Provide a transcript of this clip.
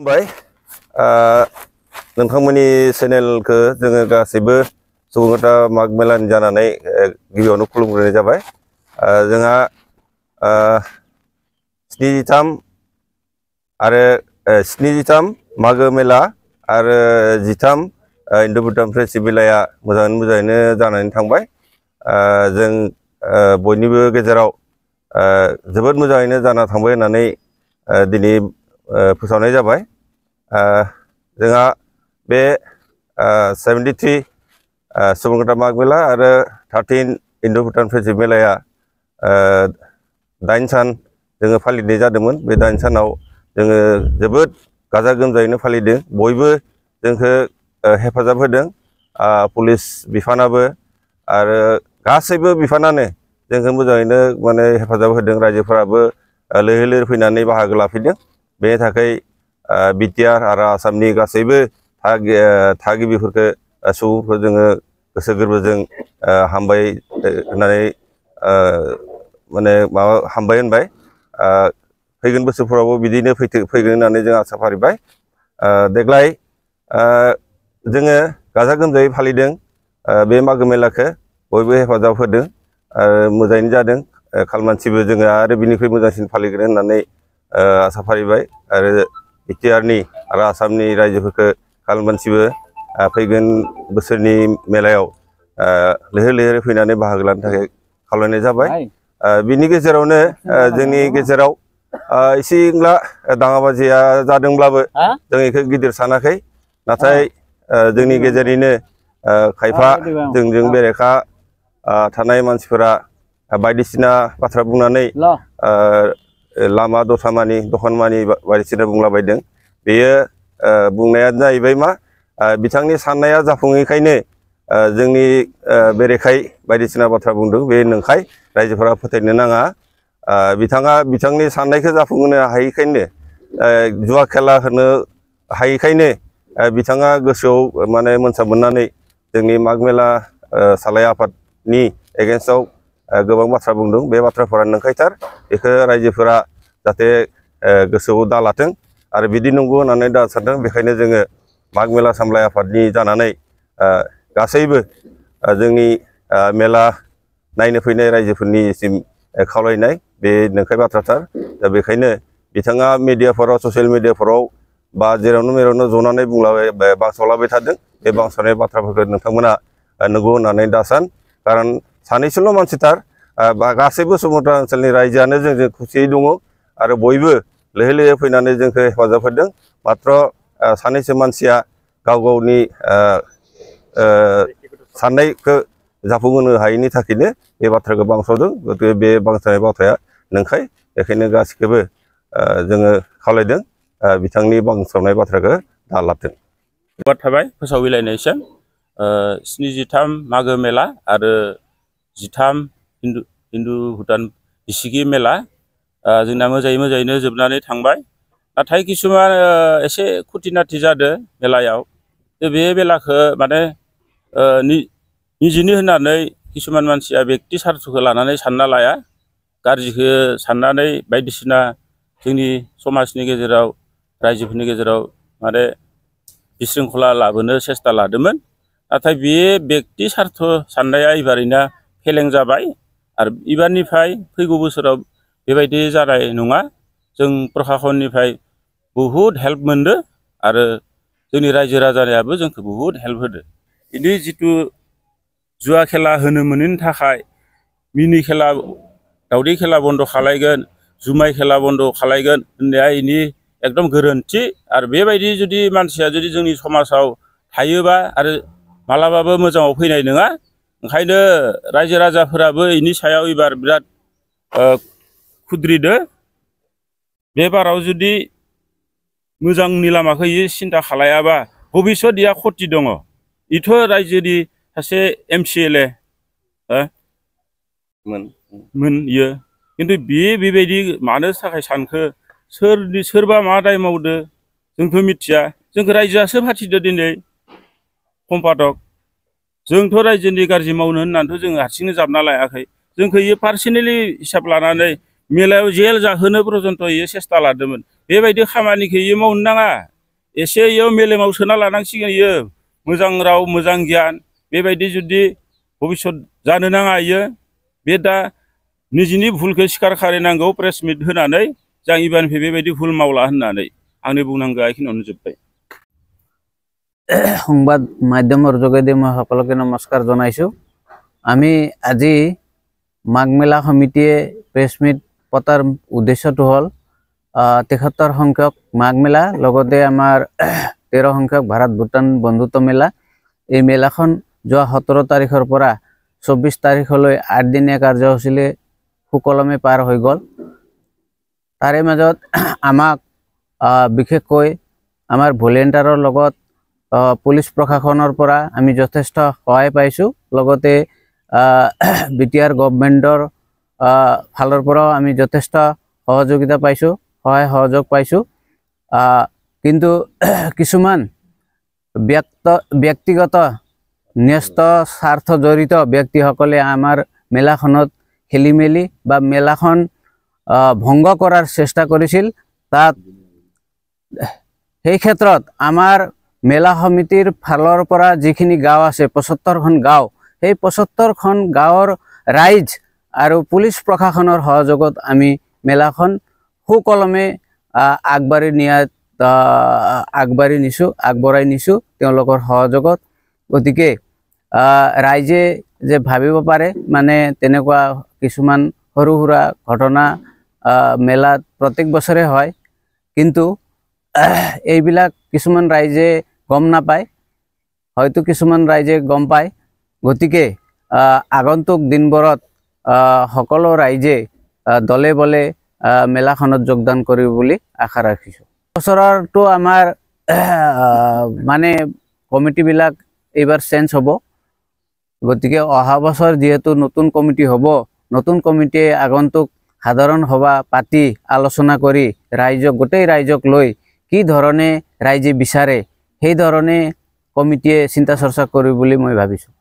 बाय नोंथांमोननि चेनेलखौ जोङो गासैबो सुबुंफोरा माग मेलानि जानानै गिबियावनो खुलुमग्रोनाय जाबाय। जोंहा 73 मागो मेला आरो 13 इन्दु भुटान फ्रेन्डशिप मेलाया मोजाङैनो जानानै थांबाय। जों बयनिबो गेजेराव जोबोद मोजाङैनो जाना थांबाय होननानै दिनै फोसावनाय जाबाय। जोंहा बे 73 सुबुंफोरा माग मेला आरो 13 इन्दु भुटान फ्रेन्डशिप मेलाया 8 सान जोङो फालिनाय जादोंमोन। बे 8 सानाव जोङो जोबोद गाजा गोमजायैनो फालिदों। बयबो जोंखौ हेफाजाब होदों। पुलिस बिफानाबो आरो गासैबो बिफानानो जोंखौ मोजाङैनो माने हेफाजाब होदों। रायजोफोराबो लैहोर लैहोर फैनानै बाहागो लाफैदों। बेनि थाखाय बिटिआर आरो आसामनि गासैबो थागिबिफोरखौ सुबुंफोरखौ जोङो गोसो गोरबोजों हामबाय होननानै माने हामबाय होनबाय। फैगोन बोसोरफोरावबो बिदिनो फैगोन होननानै जों आसा फारिबाय। देग्लाय जोङो गाजा गोमजायै फालिदों। बे मागो मेलाखौ बयबो हेफाजाब होदों आरो मोजाङैनो जादों। खालमानसिबो जोङो आरो बिनिख्रुइ मोजांसिन फालिगोन होननानै आसा फारिबाय। आरो बिटिआरनि आरो आसामनि रायजोफोरखौ खालमानसिबो फैगोन बोसोरनि मेलायाव लैहोर लैहोर फैनानै बाहागो लानो थाखाय खावलायनाय जाबाय। बिनि गेजेरावनो जोंनि गेजेराव एसे एंला दाङाबाजिया जादोंब्लाबो जों बेखौ गिदिर सानाखै। नाथाय जोंनि गेजेरनिनो खायफा जोंजों बेरेखा थानाय मानसिफोरा बायदिसिना बाथ्रा बुंनानै लामा दखानमानि बायदिसिना बुंलाबायदों। बेयो बुंनाया जाहैबाय मा बिथांनि साननाया जाफुङैखायनो जोंनि बेरेखाय बायदिसिना बाथ्रा बुंदों। बे नंखाय। रायजोफोरा फोथायनो नाङा। बिथाङा बिथांनि साननायखौ जाफुंहोनो हायैखायनो जुवा खेला होनो हायैखायनो बिथाङा गोसोआव माने मोनसा मोननानै जोंनि माग मेला सालाय आफादनि एगेन्स्टआव गोबां बाथ्रा बुंदों। बे बाथ्राफोरा नंखायथार। बेखौ रायजोफोरा जाहाथे गोसोआव दालाथों आरो बिदि नंगौ होननानै दा सानदों। बेखायनो जोङो माग मेला सामलाय आफादनि जानानै गासैबो जोंनि मेला नायनो फैनाय रायजोफोरनिसिम खावलायनाय बे नंखाय बाथ्राथार। दा बेखायनो बिथाङा मिडियाफोराव ससियेल मिडियाफोराव बा जेरावनो मेरावनो जनानै बांसावलाबाय थादों। बे बांसावनाय बाथ्राफोरखौ नोंथांमोना नंगौ होननानै दा सान। खारन सानैसोल' मानसिथार बा गासैबो सुबुंफ्रा ओनसोलनि रायजोआनो जोंजों खौसेयै दङ आरो बयबो लैहोर लैहोर फैनानै जोंखौ हेफाजाब होदों। मात्र सानैसो मानसिया गाव गावनि साननायखौ जाफुंहोनो हायैनि थाखायनो बे बाथ्राखौ बांसावदों। गतिके बे बांसावनाय बाथ्राया नंखाय। बेखायनो गासैखौबो जोङो खावलायदों बिथांनि बांसावनाय बाथ्राखौ दालाथों। थाबाय फोसावलायनायसिम 73 मागो मेला आरो 13 हिन्दु भुटान बिसिगि मेला जोंना मोजाङैनो जोबनानै थांबाय। नाथाय किसुमान एसे खुथि नाथि जादों मेलायाव। बे मेलाखौ माने निजिनि होननानै किसुमान मानसिया बेक्ति सार्थखौ लानानै सानना लाया। गाज्रिखौ साननानै बायदिसिना जोंनि समाजनि गेजेराव रायजोफोरनि गेजेराव माने बिशृंखला लाबोनो सेस्था लादोंमोन। नाथाय बे बेक्ति सार्थ साननाया एबारैनो फेलें जाबाय। आरो एबारनिफ्राय फैगौ बोसोराव बेबायदि जानाय नङा। जों प्रशासननिफ्राय बहुद हेल्प मोनदों आरो जोंनि रायजो राजायाबो जोंखौ बहुद हेल्प होदो। बिदि जिथु जुवा खेला होनो मोनैनि थाखाय मिनि खेला दावदै खेला बन्द खालायगोन, जुमाय खेला बन्द खालायगोन होननाया इनि एकदम गोरोन्थि। आरो बेबायदि जुदि मानसिया जुदि जोंनि समाजाव थायोबा आरो मालाबाबो मोजाङाव फैनाय नङा। ओंखायनो रायजो राजाफोराबो इनि सायाव एबार बिराद खुद्रिदो। बे बाराव जुदि मोजांनि लामाखौ सिन्था खालायाबा भबिष्यत इहा खति दङ। इथ' रायजोनि सासे MCLA मोन इयो। खिन्थु बेबायदि मानो थाखाय सानखो सोरबा मा दाय मावदो जोंथ' मिथिया। जोंखौ रायजोआसो फाथिदो दिनै सम्पादक। जोंथ' रायजोनि गाज्रि मावनो होननानैथ' जोङो हारसिङै जाबना लायाखै। जोंखौ इयो पार्सनेलि हिसाब लानानै मेलायाव जेल जाहोनो पर्यन्त इयो सेस्था लादोंमोन। बेबायदि खामानिखौ इयो मावनो नाङा। एसे इयाव मेलेमाव सोना लानांसिगोन इयो मोजां राव मोजां गियान बेबायदि जुदि भबिष्यत जानो नाङा इयो बे दा निजिनि भुलखौ स्वीकार खालामनांगौ प्रेस मिट होनानै जों इबारनिफ्राय बेबायदि भुल मावला होननानै आंनि बुंनांगौआ बेखिनियावनो जोब्बाय। সংবাদ মাধ্যমৰ যোগেদি মই সকলোকে নমস্কাৰ জনাইছোঁ। আমি আজি মাঘ মেলা সমিতিয়ে প্ৰেছ মিট পতাৰ উদ্দেশ্যটো হ'ল ৭৩ সংখ্যক মাঘ মেলা লগতে আমাৰ ১৩ সংখ্যক ভাৰত ভূটান বন্ধুত্ব মেলা। এই মেলাখন যোৱা ১৭ তাৰিখৰ পৰা ২৪ তাৰিখলৈ ৮ দিনীয়া কাৰ্যসূচীৰে সুকলমে পাৰ হৈ গ'ল। তাৰে মাজত আমাক বিশেষকৈ আমাৰ ভলেণ্টিয়াৰৰ লগত পুলিচ প্ৰশাসনৰ পৰা আমি যথেষ্ট সহায় পাইছোঁ। লগতে BTR গভৰ্ণমেণ্টৰ ফালৰ পৰাও আমি যথেষ্ট সহযোগিতা পাইছোঁ, সহায় সহযোগ পাইছোঁ। কিন্তু কিছুমান ব্যক্তিগত ন্যস্ত স্বাৰ্থ জড়িত ব্যক্তিসকলে আমাৰ মেলাখনত খেলি মেলি বা মেলাখন ভংগ কৰাৰ চেষ্টা কৰিছিল। তাত সেই ক্ষেত্ৰত আমাৰ মেলা সমিতিৰ ফালৰ পৰা যিখিনি গাঁও আছে ৭৫খন গাঁও, সেই ৭৫খন গাঁৱৰ ৰাইজ আৰু পুলিচ প্ৰশাসনৰ সহযোগত আমি মেলাখন সুকলমে আগবঢ়াই নিছোঁ তেওঁলোকৰ সহযোগত। গতিকে ৰাইজে যে ভাবিব পাৰে মানে তেনেকুৱা কিছুমান সৰু সুৰা ঘটনা মেলাত প্ৰত্যেক বছৰে হয়, কিন্তু এইবিলাক কিছুমান ৰাইজে গম নাপায়, হয়তো কিছুমান ৰাইজে গম পায়। গতিকে আগন্তুক দিনবোৰত সকলো ৰাইজে দলে বলে মেলাখনত যোগদান কৰিব বুলি আশা ৰাখিছোঁ। বছৰটো আমাৰ মানে কমিটিবিলাক এইবাৰ চেঞ্জ হ'ব। গতিকে অহা বছৰ যিহেতু নতুন কমিটি হ'ব, নতুন কমিটিয়ে আগন্তুক সাধাৰণ সভা পাতি আলোচনা কৰি গোটেই ৰাইজক লৈ কি ধৰণে ৰাইজে বিচাৰে সেই ধৰণে কমিটিয়ে চিন্তা চৰ্চা কৰিব বুলি মই ভাবিছোঁ।